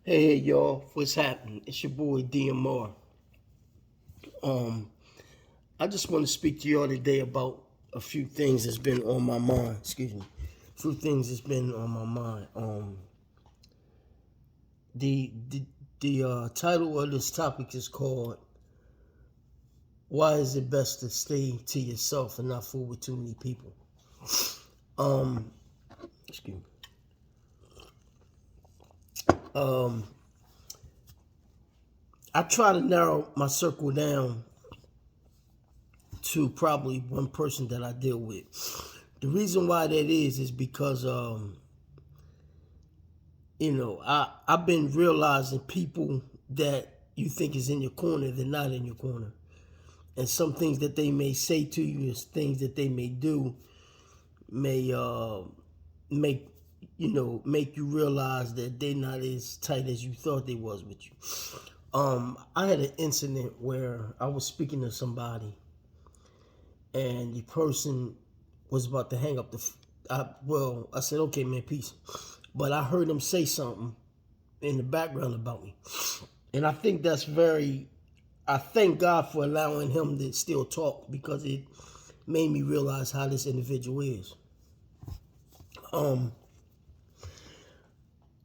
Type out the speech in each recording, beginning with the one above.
Hey y'all, what's happening? It's your boy DMR. Um, I just want to speak to y'all today about a few things that's been on my mind. Excuse me, a few things that's been on my mind. The title of this topic is called "Why is it best to stay to yourself and not fool with too many people?" Um, excuse me. Um, I try to narrow my circle down to probably one person that I deal with. The reason why that is because I've been realizing people that you think is in your corner, they're not in your corner. And some things that they may say to you is things that they may do may make make you realize that they're not as tight as you thought they was with you. I had an incident where I was speaking to somebody and the person was about to hang up I said, okay, man, peace. But I heard him say something in the background about me. And I thank God for allowing him to still talk because it made me realize how this individual is. Um,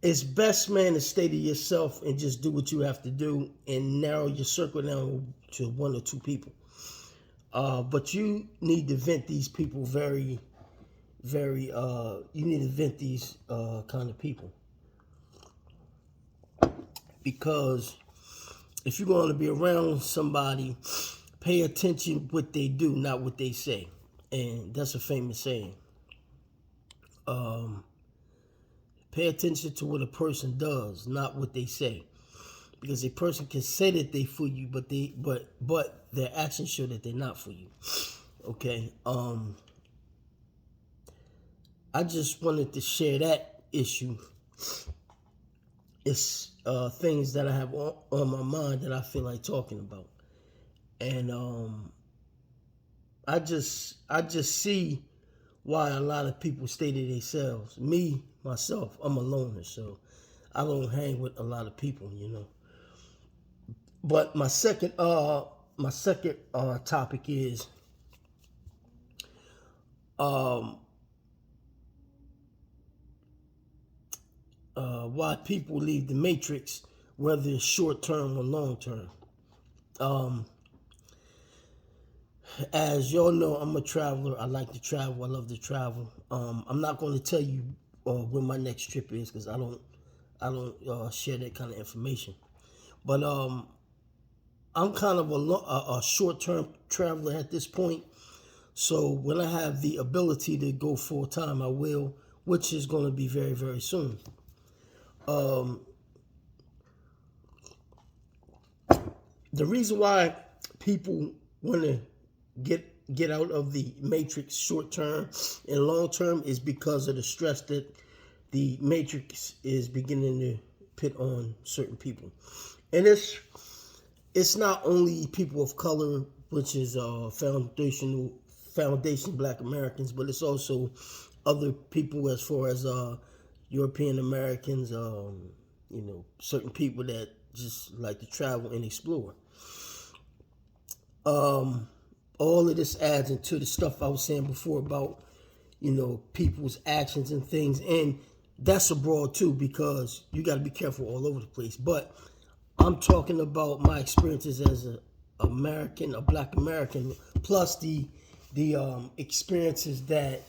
it's best, man, to stay to yourself and just do what you have to do and narrow your circle down to one or two people. But you need to vent these people you need to vent these kind of people. Because if you're going to be around somebody, pay attention what they do, not what they say. And that's a famous saying. Um, Pay attention to what a person does, not what they say. Because a person can say that they for you, but their actions show that they're not for you. Okay. I just wanted to share that issue. It's things that I have on my mind that I feel like talking about. And I just see why a lot of people stay to themselves. Me, myself, I'm a loner, so I don't hang with a lot of people. But my second topic is um, why people leave the matrix, whether it's short term or long term. Um, as y'all know, I'm a traveler. I like to travel. I love to travel. I'm not going to tell you when my next trip is because I don't share that kind of information. But I'm kind of a short term traveler at this point. So when I have the ability to go full time, I will, which is going to be very, very soon. Um, the reason why people want to get out of the matrix short term and long term is because of the stress that the matrix is beginning to put on certain people. And it's not only people of color, which is foundation Black Americans, but it's also other people as far as European Americans, certain people that just like to travel and explore. Um, all of this adds into the stuff I was saying before about, people's actions and things. And that's abroad too, because you got to be careful all over the place. But I'm talking about my experiences as a Black American, plus the experiences that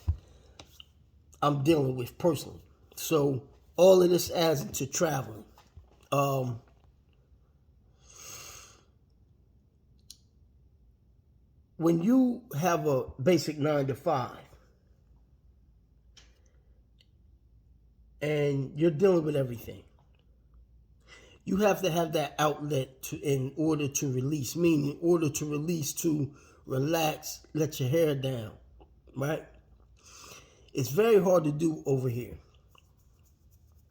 I'm dealing with personally. So all of this adds into traveling. Um, when you have a basic 9 to 5 and you're dealing with everything, you have to have that outlet in order to release, meaning in order to release, to relax, let your hair down, right? It's very hard to do over here.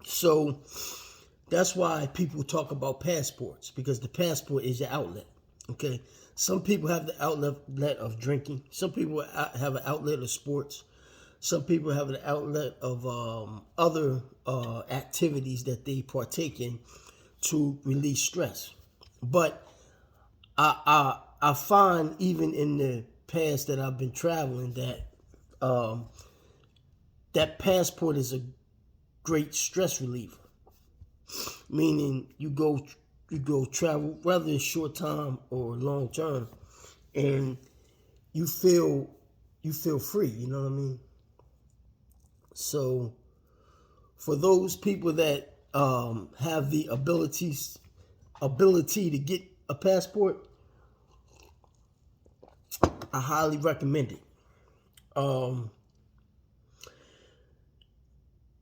So that's why people talk about passports, because the passport is your outlet. Okay, some people have the outlet of drinking. Some people have an outlet of sports. Some people have an outlet of other activities that they partake in to release stress. But I find even in the past that I've been traveling that that passport is a great stress reliever. Meaning you go travel, whether it's short time or long term, and you feel free. You know what I mean? So for those people that have the ability to get a passport, I highly recommend it.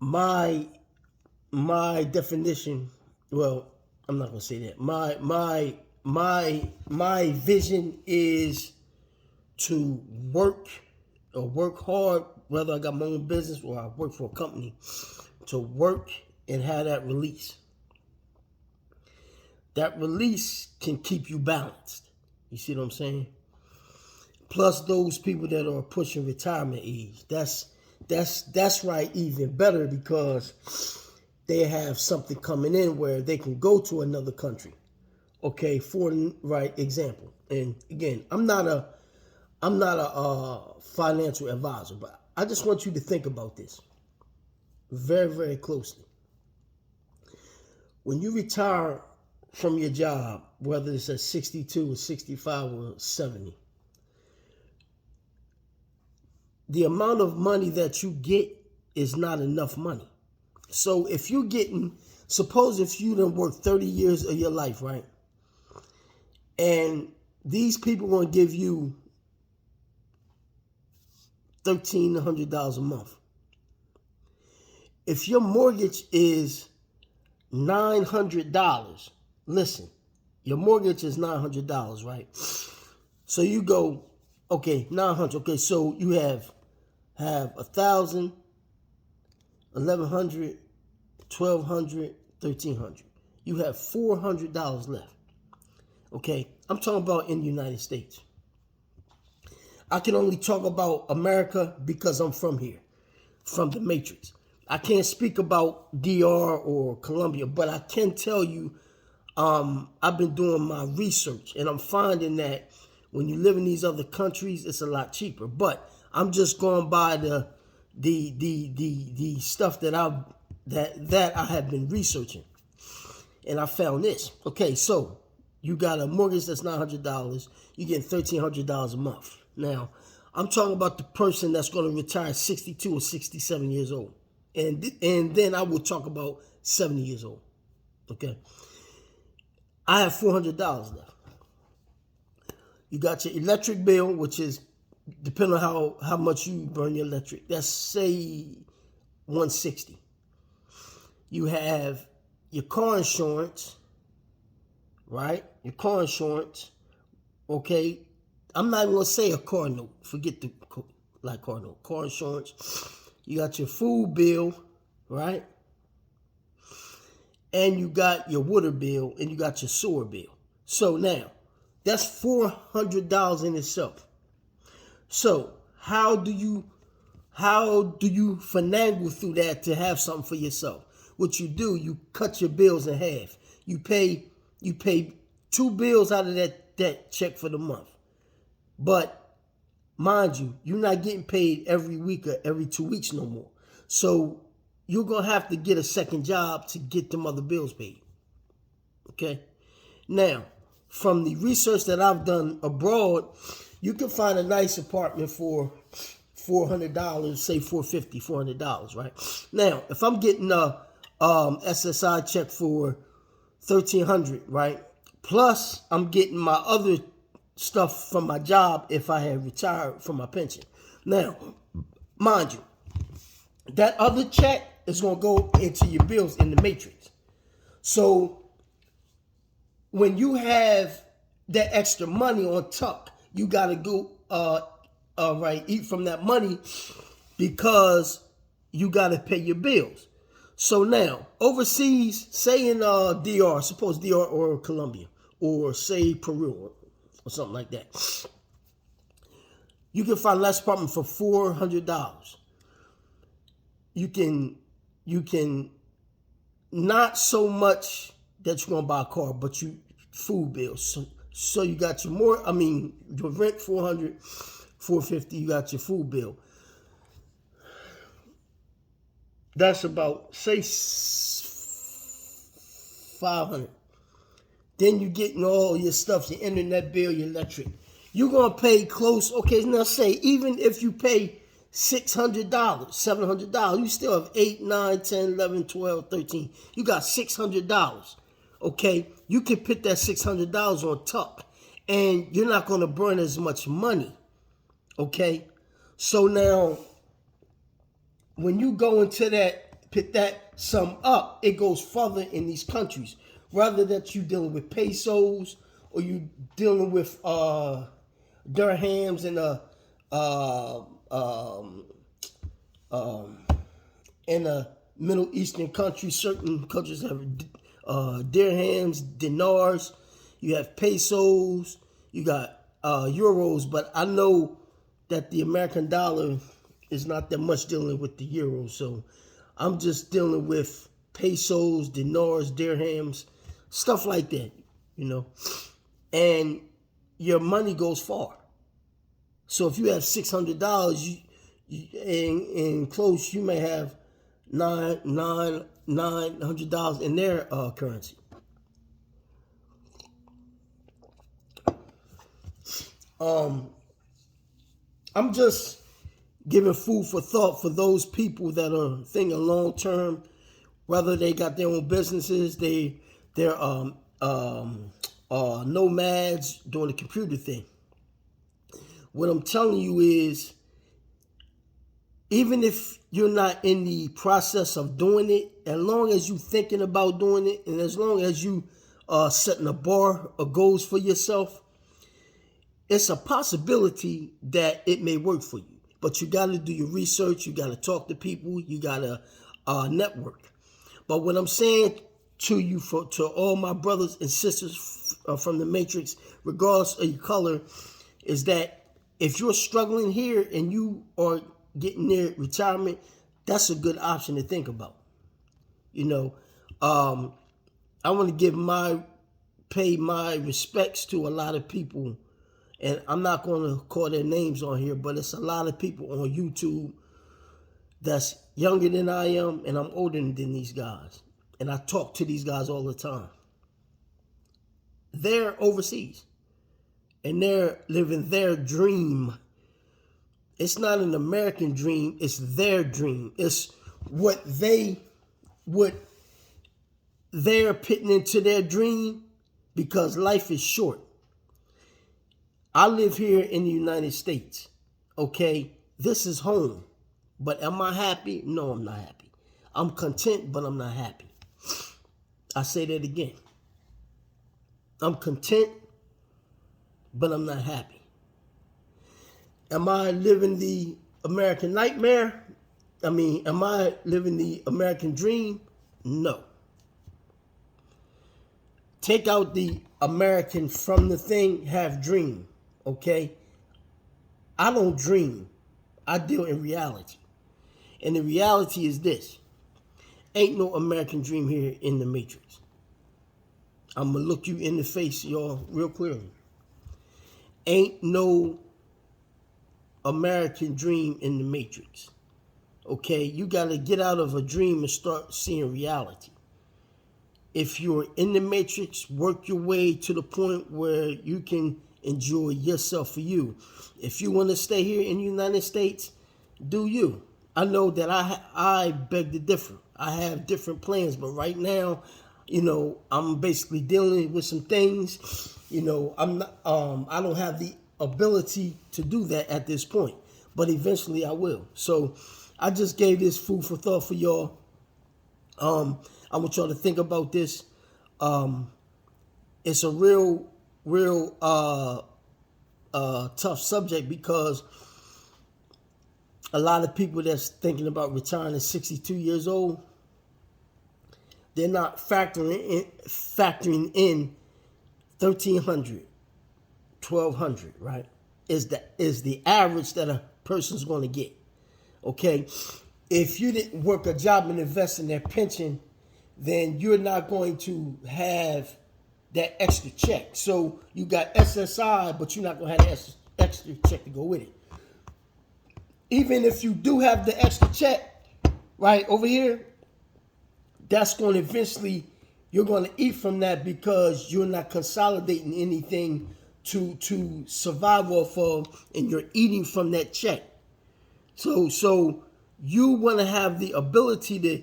My definition, well, I'm not gonna say that. My vision is to work hard, whether I got my own business or I work for a company, to work and have that release. That release can keep you balanced. You see what I'm saying? Plus those people that are pushing retirement age. That's right, even better, because they have something coming in where they can go to another country. Okay, for right example. And again, I'm not a financial advisor, but I just want you to think about this very, very closely. When you retire from your job, whether it's at 62 or 65 or 70, the amount of money that you get is not enough money. So if you're getting, suppose if you done work 30 years of your life, right? And these people want to give you $1,300 a month. If your mortgage is $900, listen, your mortgage is $900, right? So you go, okay, 900. Okay, so you have 1,000, 1,100, 1,200, 1,300. You have $400 left. Okay, I'm talking about in the United States. I can only talk about America because I'm from here, from the Matrix. I can't speak about DR or Colombia, but I can tell you I've been doing my research, and I'm finding that when you live in these other countries, it's a lot cheaper. But I'm just going by the stuff that I have been researching, and I found this. Okay, so you got a mortgage that's $900. You get $1,300 a month. Now, I'm talking about the person that's going to retire at 62 or 67 years old. And then I will talk about 70 years old. Okay. I have $400 left. You got your electric bill, which is, depending on how much you burn your electric, that's say $160. You have your car insurance, right? Your car insurance, okay? I'm not even going to say a car note. Forget the car note. Car insurance. You got your food bill, right? And you got your water bill, and you got your sewer bill. So now, that's $400 in itself. So how do you finagle through that to have something for yourself? What you do, you cut your bills in half. You pay 2 bills out of that check for the month. But mind you, you're not getting paid every week or every 2 weeks no more. So you're going to have to get a second job to get them other bills paid. Okay? Now, from the research that I've done abroad, you can find a nice apartment for $400, say $450, right? Now, if I'm getting a SSI check for $1,300, right? Plus, I'm getting my other stuff from my job if I had retired from my pension. Now, mind you, that other check is going to go into your bills in the matrix. So when you have that extra money on top, you got to go eat from that money because you got to pay your bills. So now, overseas, say in DR, suppose DR or Colombia, or say Peru, or something like that, you can find less apartment for $400. you can not so much that you're gonna buy a car, but you food bills. So you got your your rent 400, 450. You got your food bill. That's about say 500. Then you getting all your stuff, your internet bill, your electric. You're gonna pay close. Okay, now say even if you pay $600, $700, you still have 8, 9, 10, 11, 12, 13. You got $600. Okay, you can put that $600 on top, and you're not gonna burn as much money. Okay, so now when you go into that, put that sum up, it goes further in these countries. Rather that you dealing with pesos or you dealing with dirhams and in a Middle Eastern country, certain countries have dirhams, dinars. You have pesos. You got euros. But I know that the American dollar is not that much dealing with the euro. So I'm just dealing with pesos, dinars, dirhams, stuff like that, and your money goes far. So if you have $600, in close, you may have $900 in their currency. I'm just giving food for thought for those people that are thinking long term, whether they got their own businesses, they're nomads doing the computer thing. What I'm telling you is, even if you're not in the process of doing it, as long as you're thinking about doing it, and as long as you are setting a bar of goals for yourself, it's a possibility that it may work for you. But you got to do your research. You got to talk to people. You got to network. But what I'm saying to you, to all my brothers and sisters from the Matrix, regardless of your color, is that if you're struggling here and you are getting near retirement, that's a good option to think about. I want to pay my respects to a lot of people, and I'm not going to call their names on here, but it's a lot of people on YouTube that's younger than I am, and I'm older than these guys. And I talk to these guys all the time. They're overseas, and they're living their dream. It's not an American dream, it's their dream. It's what they're putting into their dream, because life is short. I live here in the United States, okay? This is home. But am I happy? No, I'm not happy. I'm content, but I'm not happy. I say that again. I'm content, but I'm not happy. Am I living the American nightmare? Am I living the American dream? No. Take out the American from the thing, have dream, okay? I don't dream. I deal in reality. And the reality is this. Ain't no American dream here in the Matrix. I'm going to look you in the face, y'all, real clearly. Ain't no American dream in the Matrix. Okay? You got to get out of a dream and start seeing reality. If you're in the Matrix, work your way to the point where you can enjoy yourself for you. If you want to stay here in the United States, do you. I know that I beg to differ. I have different plans, but right now, I'm basically dealing with some things. I'm not. I don't have the ability to do that at this point, but eventually I will. So, I just gave this food for thought for y'all. I want y'all to think about this. It's a real tough subject, because a lot of people that's thinking about retiring at 62 years old, they're not factoring in $1,300, $1,200, right? Is the average that a person's going to get. Okay, if you didn't work a job and invest in that pension, then you're not going to have that extra check. So you got SSI, but you're not going to have the extra check to go with it. Even if you do have the extra check, right over here, that's going to eventually, you're going to eat from that because you're not consolidating anything to survive off of, and you're eating from that check. So you want to have the ability to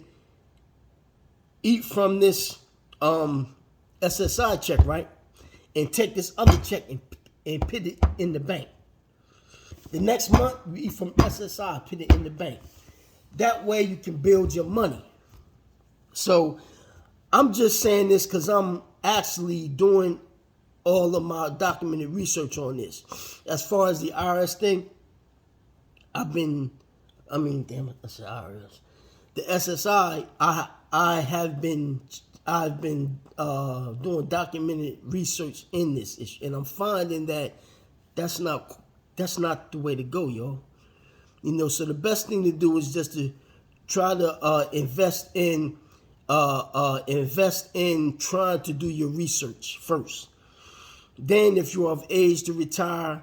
eat from this SSI check, right? And take this other check and put it in the bank. The next month, you eat from SSI, put it in the bank. That way you can build your money. So I'm just saying this because I'm actually doing all of my documented research on this. As far as the IRS thing, damn it, that's the IRS. The SSI, I've been doing documented research in this issue, and I'm finding that that's not the way to go, y'all. You know, so the best thing to do is just to try to invest in trying to do your research first. Then, if you're of age to retire,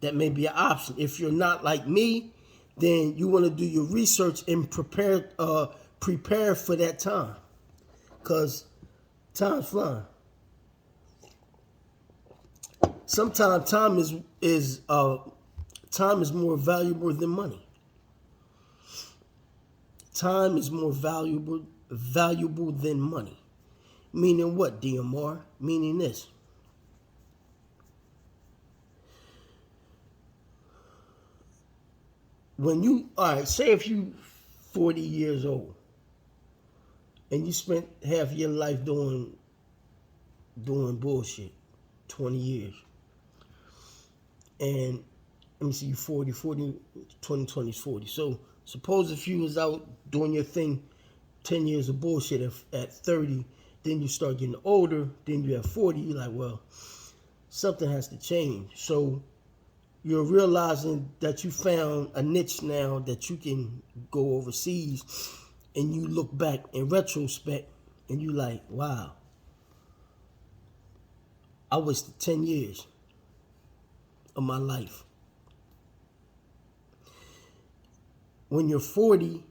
that may be an option. If you're not like me, then you want to do your research and prepare for that time, because time's flying. Sometimes time is more valuable than money. Time is more valuable than money. Meaning what, DMR? Meaning this. When you, all right, say if you 40 years old and you spent half your life doing bullshit, 20 years. And let me see, you 40, 20 is 40. So suppose if you was out doing your thing, 10 years of bullshit at 30, then you start getting older, then you have 40, you're like, well, something has to change. So you're realizing that you found a niche now that you can go overseas, and you look back in retrospect and you like, wow, I wasted 10 years of my life. When you're 40,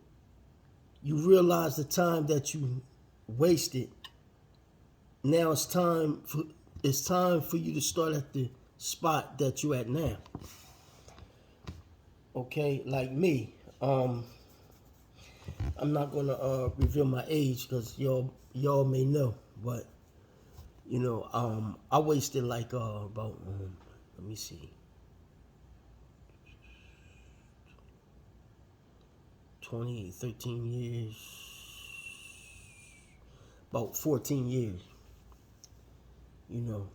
you realize the time that you wasted. Now it's time for you to start at the spot that you're at now. Okay, like me, I'm not gonna reveal my age because y'all may know, but you know, I wasted like about let me see, 13 years, about 14 years. You know,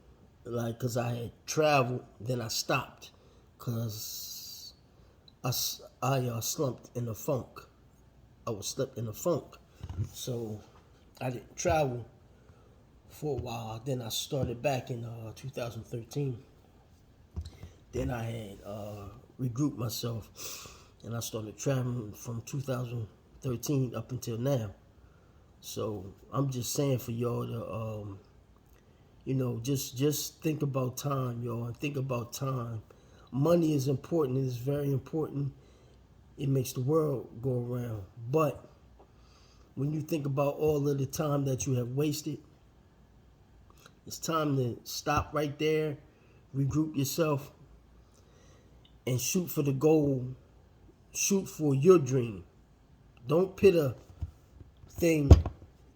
like, cause I had traveled, then I stopped, cause I slumped in a funk. I was stuck in a funk, so I didn't travel for a while. Then I started back in 2013. Then I had regrouped myself, and I started traveling from 2013 up until now. So I'm just saying for y'all to you know, just think about time, y'all, and think about time. Money is important. It is very important. It makes the world go around. But when you think about all of the time that you have wasted, it's time to stop right there, regroup yourself, and shoot for the goal. Shoot for your dream. Don't put a thing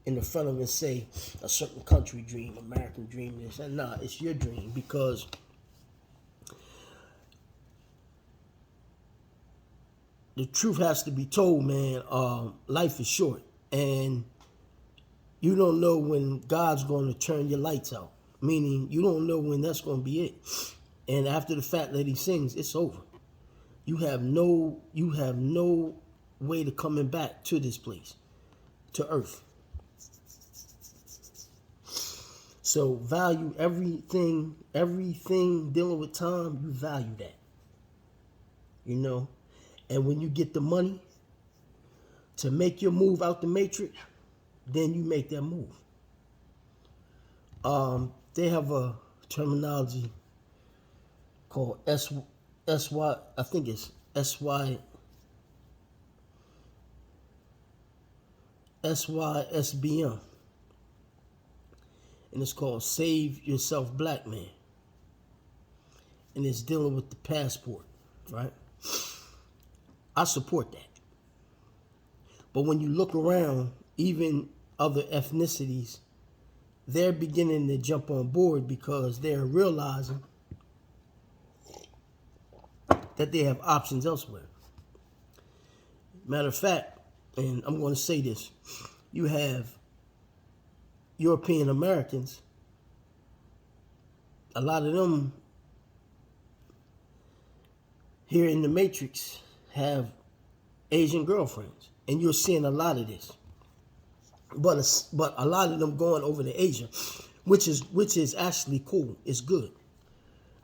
in the front of it and say a certain country dream, American dream, this and nah, it's your dream, because the truth has to be told, man. Life is short, and you don't know when God's going to turn your lights out. Meaning, you don't know when that's going to be it. And after the fact that he sings, it's over. You have no way to coming back to this place, to earth. So value everything dealing with time, you value that. You know? And when you get the money, to make your move out the matrix, then you make that move. They have a terminology called SY, I think it's SYSBM. And it's called Save Yourself Black Man. And it's dealing with the passport, right? I support that. But when you look around, even other ethnicities, they're beginning to jump on board because they're realizing that they have options elsewhere. Matter of fact, and I'm going to say this, you have European Americans, a lot of them here in the Matrix have Asian girlfriends, and you're seeing a lot of this. But a lot of them going over to Asia, which is actually cool. It's good.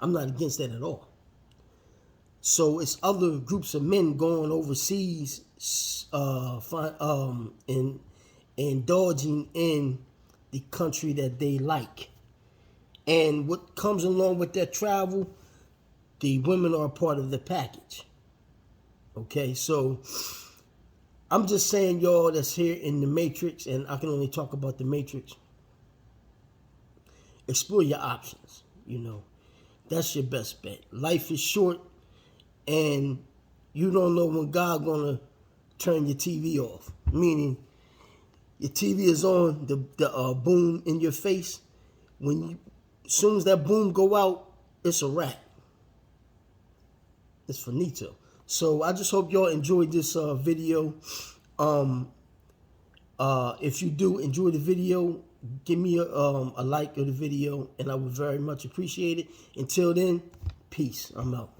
I'm not against that at all. So it's other groups of men going overseas, indulging in the country that they like. And what comes along with that travel, the women are a part of the package. Okay, so I'm just saying, y'all that's here in the Matrix, and I can only talk about the Matrix, explore your options, you know. That's your best bet. Life is short, and you don't know when God gonna turn your TV off. Meaning, your TV is on, the boom in your face. As soon as that boom go out, it's a wrap. It's finito. So I just hope y'all enjoyed this video. If you do enjoy the video, give me a like of the video, and I would very much appreciate it. Until then, peace. I'm out.